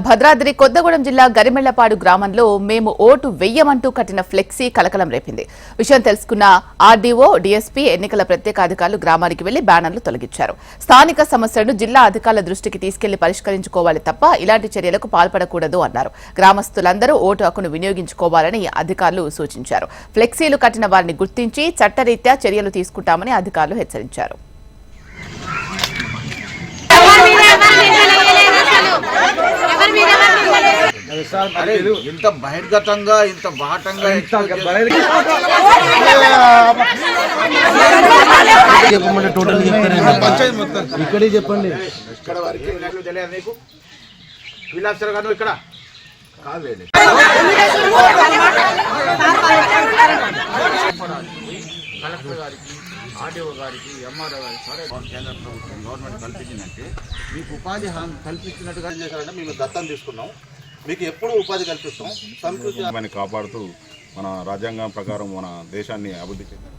భద్రాద్రి కొత్తగూడెం జిల్లా గరిమెళ్లపాడు గ్రామంలో మేము ఓటు వెయ్యమంటూ కట్టిన ఫ్లెక్సీ కలకలం రేపింది. విషయం తెలుసుకున్న ఆర్డీఓ, డీఎస్పీ, ఎన్నికల ప్రత్యేక అధికారులు గ్రామానికి వెళ్లి బ్యానర్లు తొలగించారు. స్థానిక సమస్యలను జిల్లా అధికారుల దృష్టికి తీసుకెళ్లి పరిష్కరించుకోవాలి తప్ప ఇలాంటి చర్యలకు పాల్పడకూడదు అన్నారు. గ్రామస్తులందరూ ఓటు హక్కును వినియోగించుకోవాలని అధికారులు సూచించారు. ఫ్లెక్సీలు కట్టిన వారిని గుర్తించి చట్టరీత్యా చర్యలు తీసుకుంటామని అధికారులు హెచ్చరించారు. ఇంత బహిర్గతంగా ఇంత బాటంగా చెప్పమంటే టోటల్ చెప్తారు. ఇక్కడే చెప్పండి. ఇక్కడ వరకు తెలియదు నీకు విలాసర్ గారు ఇక్కడ కాదు కలెక్టర్ గారికి, ఆర్డీఓ గారికి, ఎంఆర్ఓ గారికి కేంద్ర ప్రభుత్వం గవర్నమెంట్ కల్పించిందంటే మీకు ఉపాధి హామీ కల్పించినట్టుగా చేశారంటే మేము దత్తం తీసుకున్నాం. మీకు ఎప్పుడు ఉపాధి కల్పిస్తాం. సంస్కృతి కాపాడుతూ మన రాజ్యాంగం ప్రకారం మన దేశాన్ని అభివృద్ధి చేద్దాం.